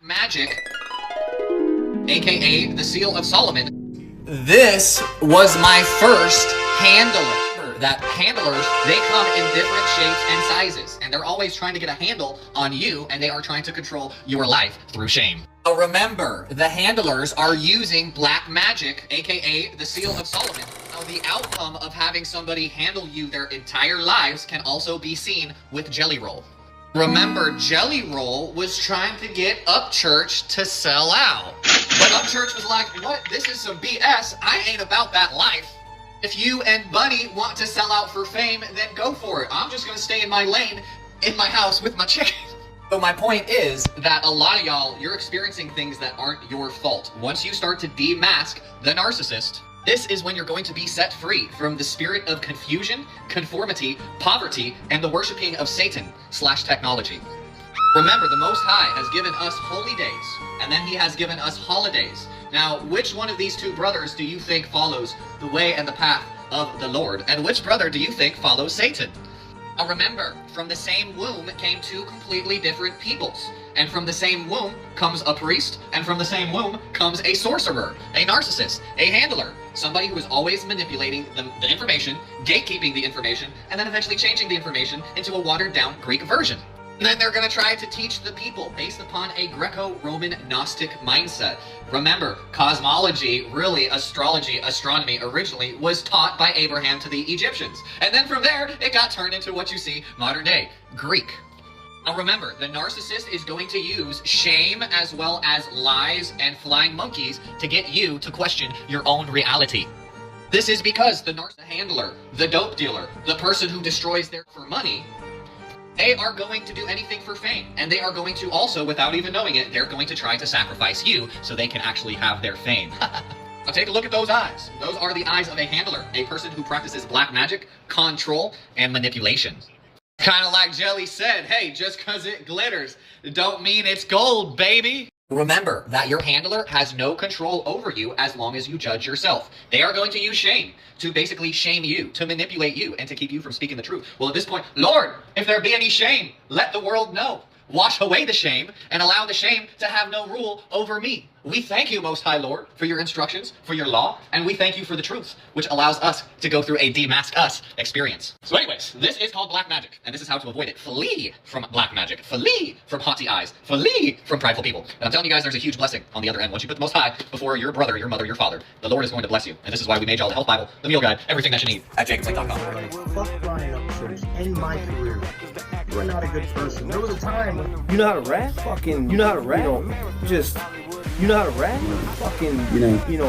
Magic, aka the Seal of Solomon. This was my first handler. That handlers, they come in different shapes and sizes, and they're always trying to get a handle on you, and they are trying to control your life through shame. So remember, the handlers are using black magic, aka the Seal of Solomon. Now, the outcome of having somebody handle you their entire lives can also be seen with Jelly Roll. Remember, Jelly Roll was trying to get Upchurch to sell out. But Upchurch was like, what? This is some BS. I ain't about that life. If you and Bunny want to sell out for fame, then go for it. I'm just gonna stay in my lane, in my house with my chicken. So my point is that a lot of y'all, you're experiencing things that aren't your fault. Once you start to demask the narcissist, this is when you're going to be set free from the spirit of confusion, conformity, poverty, and the worshiping of Satan/technology. Remember, the Most High has given us holy days, and then he has given us holidays. Now, which one of these two brothers do you think follows the way and the path of the Lord? And which brother do you think follows Satan? Now remember, from the same womb came two completely different peoples. And from the same womb comes a priest, and from the same womb comes a sorcerer, a narcissist, a handler, somebody who is always manipulating the information, gatekeeping the information, and then eventually changing the information into a watered-down Greek version. And then they're going to try to teach the people based upon a Greco-Roman Gnostic mindset. Remember, cosmology, really astrology, astronomy, originally was taught by Abraham to the Egyptians. And then from there, it got turned into what you see modern day, Greek. Now remember, the narcissist is going to use shame as well as lies and flying monkeys to get you to question your own reality. This is because the narcissist handler, the dope dealer, the person who destroys their for money, they are going to do anything for fame. And they are going to also, without even knowing it, they're going to try to sacrifice you so they can actually have their fame. Now take a look at those eyes. Those are the eyes of a handler, a person who practices black magic, control, and manipulation. Kind of like Jelly said, hey, just because it glitters, don't mean it's gold, baby. Remember that your handler has no control over you as long as you judge yourself. They are going to use shame to basically shame you, to manipulate you, and to keep you from speaking the truth. Well, at this point, Lord, if there be any shame, let the world know. Wash away the shame and allow the shame to have no rule over me. We thank you, Most High Lord, for your instructions, for your law, and we thank you for the truth, which allows us to go through a demask us experience. So anyways, this is called black magic, and this is how to avoid it. Flee from black magic. Flee from haughty eyes. Flee from prideful people. And I'm telling you guys, there's a huge blessing on the other end. Once you put the Most High before your brother, your mother, your father, the Lord is going to bless you. And this is why we made y'all the Health Bible, the Meal Guide, everything that you need at jacobslake.com. Fuck Brian Upchurch. End my career. You are not a good person. There was a time when You know how to rap? Fucking, you know how to rap? You know how to rap? Fucking,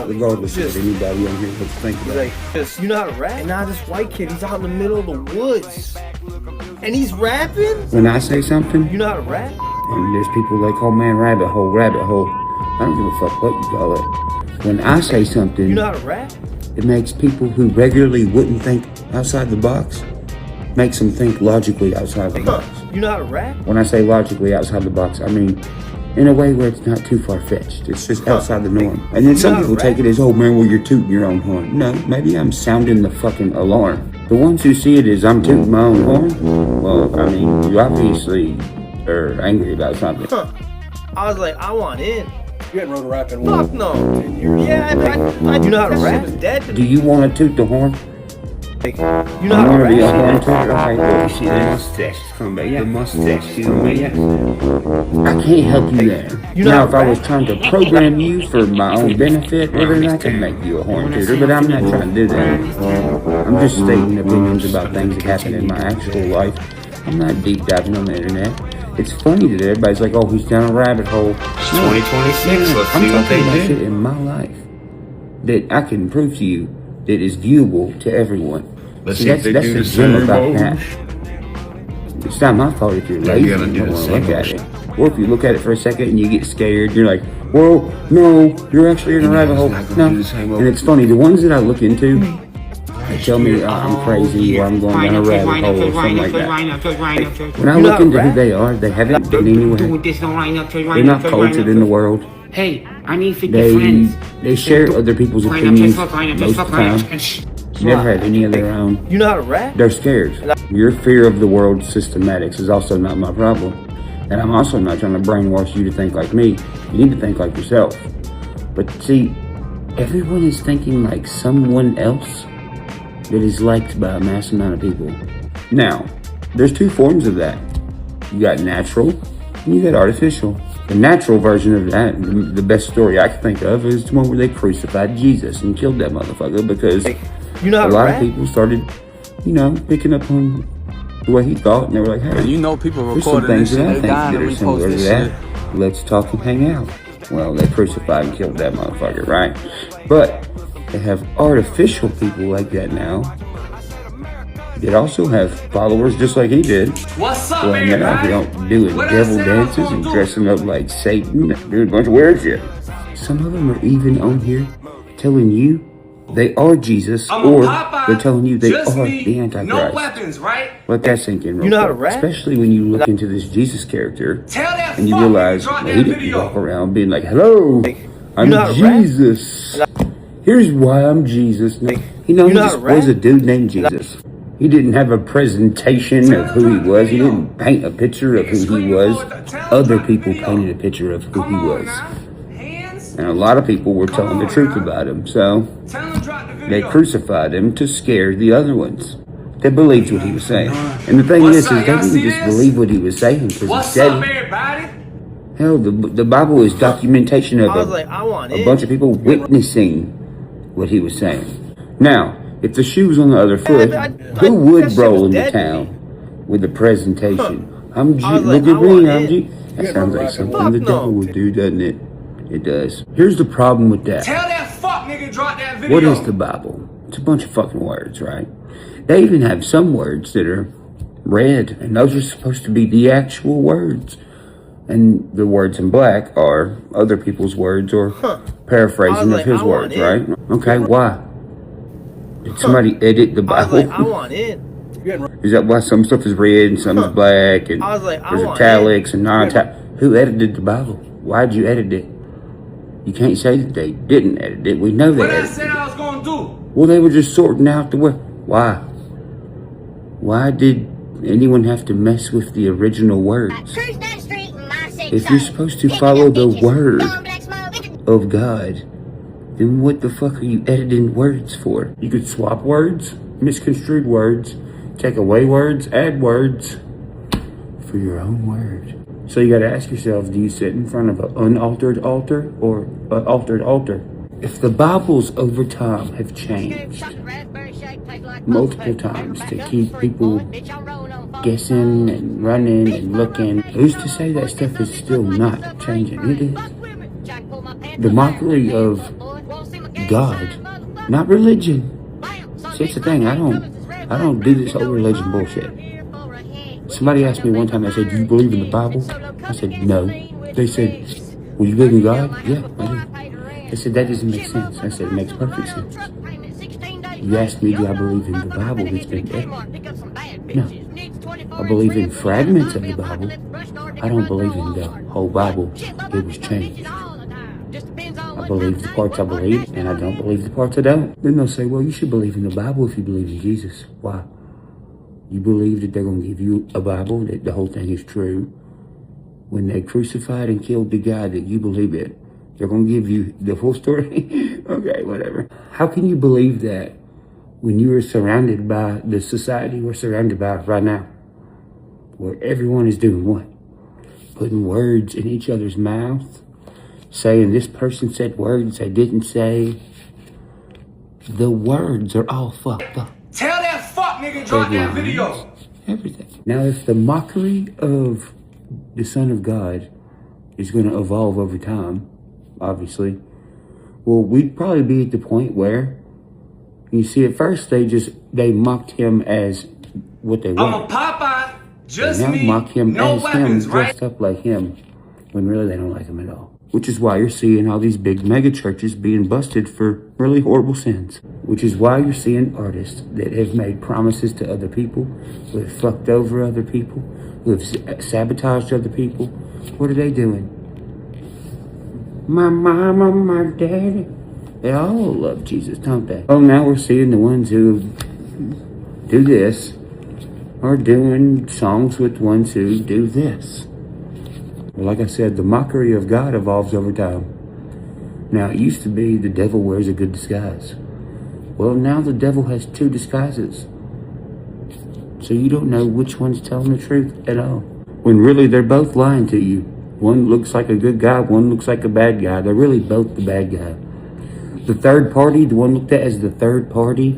regardless of anybody on here what you think about it. Just, you know how to rap? And now this white kid, he's out in the middle of the woods. And he's rapping? When I say something, You know how to rap? and there's people like, oh man, rabbit hole. I don't give a fuck what you call it. When I say something, You know how to rap? it makes people who regularly wouldn't think outside the box, makes them think logically outside the box. You know how to rap? When I say logically outside the box, I mean in a way where it's not too far-fetched. It's just outside the norm. And then some people take it as, oh man, well you're tooting your own horn. No, maybe I'm sounding the fucking alarm. The ones who see it as I'm tooting my own horn, well, I mean, you obviously are angry about something. I was like, I want in. You hadn't wrote a rap in Fuck no. Yeah, I you know how to rap? Was dead to Do me. you want to toot the horn? You know how to Be a horn rap? tooter? Okay, look, you see that mustache coming back. Yeah, the mustache, you know me, yeah. I can't help you there. You know Now, how if to I was rap? trying to program you for my own benefit, well, then I can make you a horn tooter, but I'm not trying to do that. I'm just stating opinions about things that happen in my actual life. I'm not deep diving on the internet. It's funny that everybody's like, oh, he's down a rabbit hole. It's 2026, let's I'm see what talking about they shit do. in my life that I can prove to you that is viewable to everyone. Let's see if they do the gem same about move. that. It's not my fault if you're They're lazy gonna and do don't the want to same look at motion. it. Or if you look at it for a second and you get scared, you're like, well, no, you're actually in a rabbit hole. not gonna No. do the same And it's funny, the ones that I look into, they tell me I'm crazy or I'm going down a rabbit hole or something like that. When I look into who they are, they haven't been anywhere. They're not cultured in the world. Hey, I need 50 friends. They share other people's opinions most of the time. Never had any of their own. You know how to rap? They're scared. Your fear of the world's systematics is also not my problem. And I'm also not trying to brainwash you to think like me. You need to think like yourself. But see, everyone is thinking like someone else that is liked by a mass amount of people. Now, there's two forms of that. You got natural and you got artificial. The natural version of that, the best story I can think of, is the one where they crucified Jesus and killed that motherfucker because a lot of people started, picking up on the way he thought, and they were like, hey, people there's some things that I think that are similar to that. Let's talk and hang out. Well, they crucified and killed that motherfucker, right? But they have artificial people like that now. They also have followers just like he did. What's up, Going out here doing devil dances and dressing up like Satan, doing a bunch of weird shit. Some of them are even on here telling you they are Jesus, or they're telling you they are the Antichrist. No weapons, right? Let that sink in real not a quick. rat? Especially when you look into this Jesus character Tell that and you fuck realize drop that that he didn't video. walk around being like, hello, I'm not a rat? Jesus. Here's why I'm Jesus. No, he not just a rat? was a dude named Jesus. He didn't have a presentation of who he was. He didn't paint a picture of who he was. Other people painted a picture of who he was. And a lot of people were telling the truth about him. So they crucified him to scare the other ones that believed what he was saying. And the thing is they didn't just believe what he was saying because he said it. Hell, the Bible is documentation of I was like, I want a it. bunch of people witnessing what he was saying. Now, if the shoe was on the other foot, who would roll into town with a presentation? I'm G. Look at me, I'm G. That sounds like something the devil would do, doesn't it? It does. Here's the problem with that. Tell that fuck nigga drop that video. What is the Bible? It's a bunch of fucking words, right? They even have some words that are red, and those are supposed to be the actual words. And the words in black are other people's words or paraphrasing of his words, right? Okay, why? Did somebody edit the I was Bible? like, I want it. Is that why some stuff is red and some is black and I was like, I there's want italics and non-italics? Who edited the Bible? Why'd you edit it? You can't say that they didn't edit it. We know they What I edited said it. I was gonna do. Well, they were just sorting out the way. Why? Why did anyone have to mess with the original words? If you're supposed to follow the word of God, then what the fuck are you editing words for? You could swap words, misconstrued words, take away words, add words for your own word. So you gotta ask yourself, do you sit in front of an unaltered altar or an altered altar? If the Bibles over time have changed multiple times to keep people guessing and running and looking, who's to say that stuff is still not changing? It is. The mockery of God, not religion. See, it's the thing, I don't do this whole religion bullshit. Somebody asked me one time, they said, do you believe in the Bible? I said, no. They said, well, you believe in God? Yeah, I do. They said, that doesn't make sense. I said, it makes perfect sense. You asked me, do I believe in the Bible that's been edited? No. I believe in fragments of the Bible. I don't believe in the whole Bible. It was changed. I believe the parts I believe, and I don't believe the parts I don't. Then they'll say, well, you should believe in the Bible if you believe in Jesus. Why? You believe that they're going to give you a Bible, that the whole thing is true. When they crucified and killed the guy that you believe in, they're going to give you the full story? Okay, whatever. How can you believe that when you are surrounded by the society we're surrounded by right now? Where everyone is doing what? Putting words in each other's mouth, saying this person said words they didn't say. The words are all fucked up. Tell that fuck nigga drop that video. Everything. Now, if the mockery of the Son of God is going to evolve over time, obviously, well, we'd probably be at the point where, you see, at first they mocked him as what they were. I'm a Popeye, just They now me, mock him no as weapons, him, right? dressed up like him, when really they don't like him at all. Which is why you're seeing all these big mega churches being busted for really horrible sins. Which is why you're seeing artists that have made promises to other people, who have fucked over other people, who have sabotaged other people. What are they doing? My mama, my daddy, they all love Jesus, don't they? Oh, now we're seeing the ones who do this are doing songs with ones who do this. Like I said, the mockery of God evolves over time. Now, it used to be the devil wears a good disguise. Well, now the devil has two disguises. So you don't know which one's telling the truth at all. When really they're both lying to you. One looks like a good guy, one looks like a bad guy. They're really both the bad guy. The third party, the one looked at as the third party,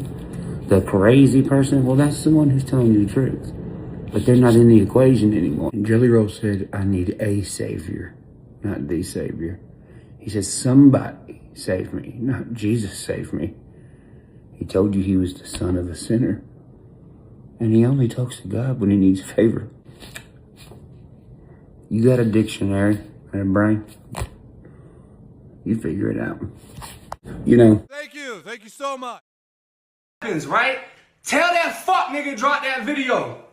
the crazy person, well, that's the one who's telling you the truth. But they're not in the equation anymore. And Jelly Roll said, I need a savior, not the savior. He says, somebody save me, not Jesus save me. He told you he was the son of a sinner. And he only talks to God when he needs a favor. You got a dictionary and a brain. You figure it out. You know. Thank you so much. Right? Tell that fuck nigga drop that video.